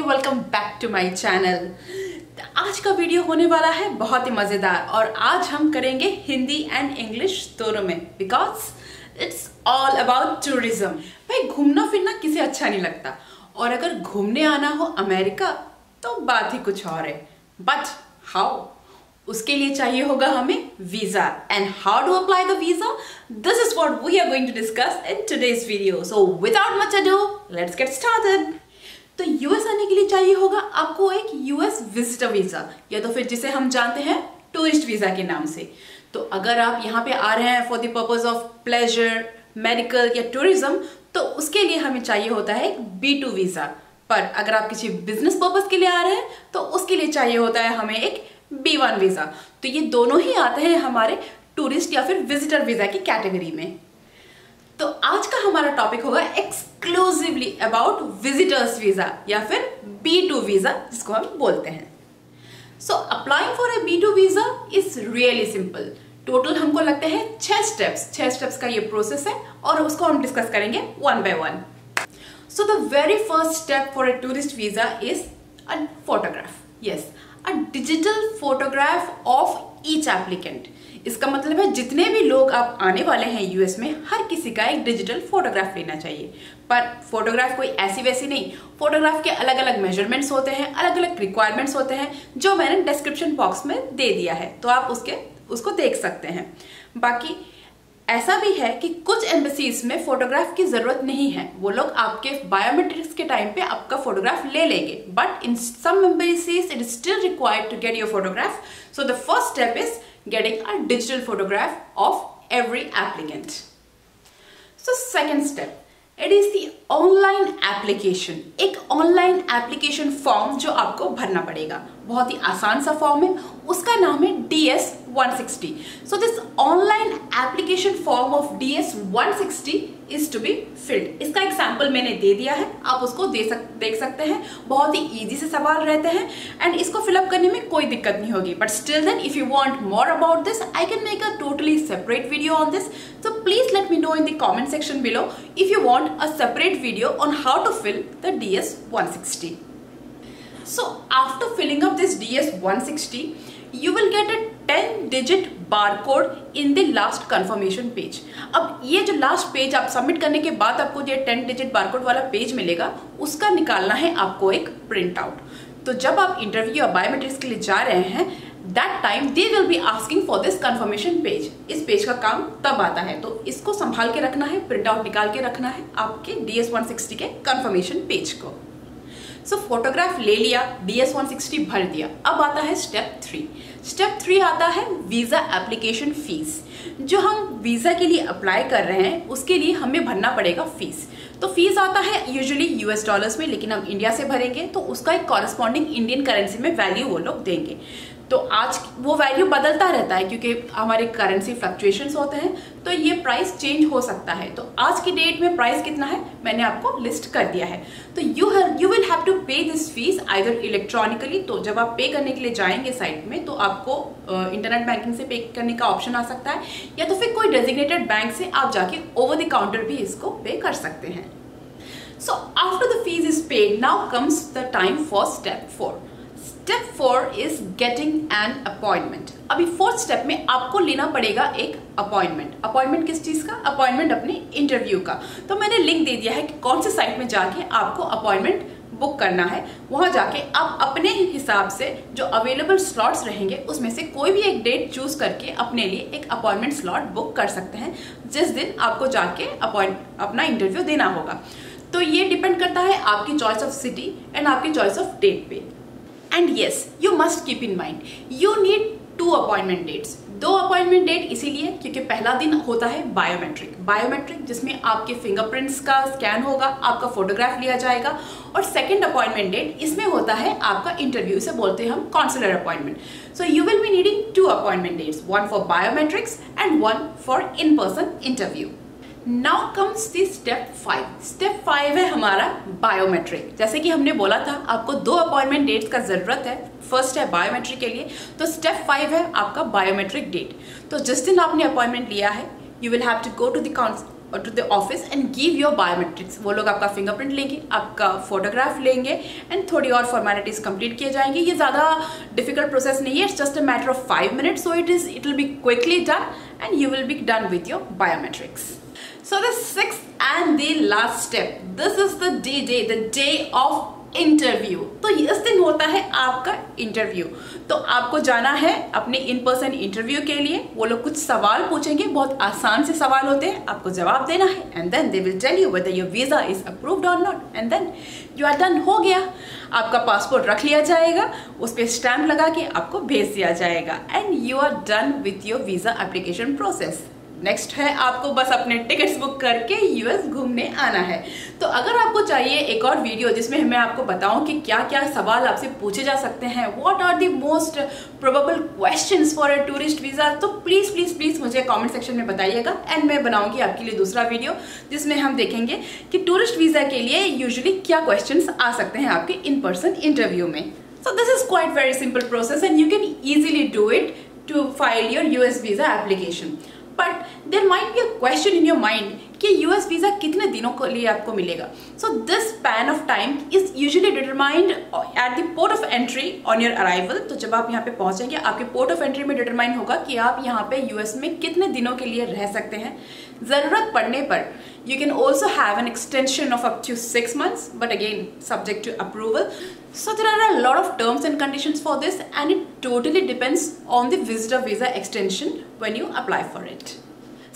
Welcome back to my channel. आज का video होने वाला है बहुत ही मजेदार और आज हम करेंगे हिंदी एंड इंग्लिश दोनों में, because it's all about tourism. भाई घूमना फिरना किसे अच्छा नहीं लगता, और अगर घूमने आना हो अमेरिका तो बात ही कुछ और है। But how? उसके लिए चाहिए होगा हमें visa, and how to apply the visa, this is what we are going to discuss in today's video. So without much ado, let's get started. तो यूएस आने के लिए चाहिए होगा आपको एक यूएस विजिटर वीजा, या तो फिर जिसे हम जानते हैं टूरिस्ट वीजा के नाम से। तो अगर आप यहाँ पे आ रहे हैं for the purpose of pleasure, medical या टूरिज्म, तो उसके लिए हमें चाहिए होता है एक B2 वीजा। पर अगर आप किसी बिजनेस पर्पज के लिए आ रहे हैं तो उसके लिए चाहिए होता है हमें एक B1 वीजा। तो ये दोनों ही आते हैं हमारे टूरिस्ट या फिर विजिटर वीजा की कैटेगरी में। तो आज का हमारा टॉपिक होगा एक्सक्लूसिवली अबाउट विजिटर्स वीजा या फिर B2 वीजा जिसको हम बोलते हैं। So applying for a B2 visa is really simple. Total हमको लगते हैं 6 स्टेप्स का ये प्रोसेस है और उसको हम डिस्कस करेंगे one by one. So the very first step for a tourist visa is a photograph. Yes, a digital photograph of each applicant. इसका मतलब है जितने भी लोग आप आने वाले हैं यूएस में, हर किसी का एक डिजिटल फोटोग्राफ लेना चाहिए। पर फोटोग्राफ कोई ऐसी वैसी नहीं, फोटोग्राफ के अलग अलग मेजरमेंट्स होते हैं, अलग अलग रिक्वायरमेंट्स होते हैं, जो मैंने डिस्क्रिप्शन बॉक्स में दे दिया है, तो आप उसको देख सकते हैं। बाकी ऐसा भी है कि कुछ एम्बेसीज में फोटोग्राफ की जरूरत नहीं है, वो लोग आपके बायोमेट्रिक्स के टाइम पे आपका फोटोग्राफ ले लेंगे। But in some embassies it is still required to get your photograph. So the first step is getting a digital photograph of every applicant. So second step, it is the online application. एक online application form जो आपको भरना पड़ेगा, बहुत ही आसान सा form है, उसका नाम है DS-160. So this online application form of DS-160 is to be filled. इसका एक सैंपल मैंने दे दिया है, आप उसको देख सकते हैं। बहुत ही इजी से सवाल रहते हैं एंड इसको फिलअप करने में कोई दिक्कत नहीं होगी। But still then if you want more about this, I can make a totally separate video on this. So please let me know in the comment section below if you want a separate video on how to fill the DS-160. So after filling up this DS-160, you will get a 10-digit barcode in the last confirmation page. अब ये जो last page आप submit करने के बाद आपको जो 10-digit barcode वाला पेज मिलेगा, उसका निकालना है आपको एक प्रिंट आउट। तो जब आप इंटरव्यू या बायोमेट्रिक्स के लिए जा रहे हैं, that time they will be asking for this confirmation page. इस पेज का काम तब आता है, तो इसको संभाल के रखना है, प्रिंट आउट निकाल के रखना है आपके DS-160 के कंफर्मेशन पेज को। सो फोटोग्राफ ले लिया, DS-160 भर दिया। अब आता है स्टेप 3। स्टेप 3 आता है वीजा एप्लीकेशन फीस। जो हम वीजा के लिए अप्लाई कर रहे हैं उसके लिए हमें भरना पड़ेगा फीस। तो फीस आता है यूजुअली US डॉलर्स में, लेकिन हम इंडिया से भरेंगे तो उसका एक कॉरेस्पॉन्डिंग इंडियन करेंसी में वैल्यू वो लोग देंगे। तो आज वो वैल्यू बदलता रहता है क्योंकि हमारे करेंसी फ्लक्चुएशंस होते हैं, तो ये प्राइस चेंज हो सकता है। तो आज की डेट में प्राइस कितना है मैंने आपको लिस्ट कर दिया है। तो यू विल हैव टू पे दिस फीस आइदर इलेक्ट्रॉनिकली। तो जब आप पे करने के लिए जाएंगे साइट में, तो आपको इंटरनेट बैंकिंग से पे करने का ऑप्शन आ सकता है, या तो फिर कोई डेजिग्नेटेड बैंक से आप जाके ओवर द काउंटर भी इसको पे कर सकते हैं। So after the fees is paid, now comes the time for step 4। Step 4 is getting an appointment. अभी फोर्थ स्टेप में आपको लेना पड़ेगा एक अपॉइंटमेंट। अपॉइंटमेंट किस चीज का? अपॉइंटमेंट अपने इंटरव्यू का। तो मैंने लिंक दे दिया है कि कौन सी साइट में जाके आपको अपॉइंटमेंट बुक करना है। वहां जाके आप अपने हिसाब से जो अवेलेबल स्लॉट्स रहेंगे उसमें से कोई भी एक डेट चूज करके अपने लिए एक अपॉइंटमेंट स्लॉट बुक कर सकते हैं, जिस दिन आपको जाके अपना इंटरव्यू देना होगा। तो ये डिपेंड करता है आपकी चॉइस ऑफ सिटी एंड आपकी चॉइस ऑफ डेट पे। And yes, you must keep in mind, you need 2 appointment dates. 2 appointment date इसीलिए क्योंकि पहला दिन होता है बायोमेट्रिक जिसमें आपके फिंगरप्रिंट्स का स्कैन होगा, आपका फोटोग्राफ लिया जाएगा। और सेकंड अपॉइंटमेंट डेट इसमें होता है आपका इंटरव्यू, से बोलते हैं हम consular appointment. So you will be needing 2 appointment dates, 1 for biometrics and 1 for in person interview. Now comes the step 5। Step 5 है हमारा बायोमेट्रिक। जैसे कि हमने बोला था आपको 2 अपॉइंटमेंट डेट्स का जरूरत है, फर्स्ट है बायोमेट्रिक के लिए, तो स्टेप 5 है आपका बायोमेट्रिक डेट। तो जिस दिन आपने अपॉइंटमेंट लिया है, you will have to go to the to the office and give your biometrics. वो लोग आपका फिंगरप्रिंट लेंगे, आपका फोटोग्राफ लेंगे एंड थोड़ी और फॉर्मेलिटीज कंप्लीट किए जाएंगे। ये ज़्यादा डिफिकल्ट प्रोसेस नहीं है, it's just a matter of 5 minutes, so it will be quickly done and you will be done with your biometrics. So the sixth and the last step, this is the D-Day, the day of interview. तो इस दिन होता है आपका interview. तो आपको जाना है अपने इन पर्सन इंटरव्यू के लिए। वो लोग कुछ सवाल पूछेंगे, बहुत आसान से सवाल होते हैं, आपको जवाब देना है and then they will tell you whether your visa is approved और not and then you are done. हो गया, आपका पासपोर्ट रख लिया जाएगा, उस पर स्टैम्प लगा के आपको भेज दिया जाएगा and you are done with your visa application process. Next है आपको बस अपने टिकट्स बुक करके यूएस घूमने आना है। तो अगर आपको चाहिए एक और वीडियो जिसमें मैं आपको बताऊं कि क्या क्या सवाल आपसे पूछे जा सकते हैं, what are the most probable questions for a tourist visa, तो प्लीज प्लीज प्लीज मुझे कमेंट सेक्शन में बताइएगा एंड मैं बनाऊंगी आपके लिए दूसरा वीडियो जिसमें हम देखेंगे कि टूरिस्ट वीजा के लिए यूजुअली क्या क्वेश्चंस आ सकते हैं आपके इन पर्सन इंटरव्यू में। So this is quite very simple process and you can easily do it to file your US visa application. But there might be a question in your mind कि US visa कितने दिनों के लिए आपको मिलेगा। So this span of time is usually determined at the port of entry on your arrival. तो जब आप यहाँ पे पहुंचेंगे आपके पोर्ट ऑफ एंट्री में डिटरमाइन होगा कि आप यहाँ पे यूएस में कितने दिनों के लिए रह सकते हैं। जरूरत पड़ने पर you can also have an extension of up to 6 months, but again subject to approval. So there are a lot of terms and conditions for this and it totally depends on the visitor visa extension when you apply for it.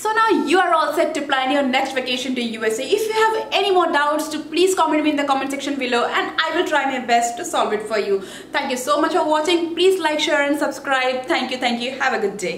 So now you are all set to plan your next vacation to USA. If you have any more doubts, to please comment me in the comment section below and I will try my best to solve it for you. Thank you so much for watching. Please like, share and subscribe. Thank you. Have a good day.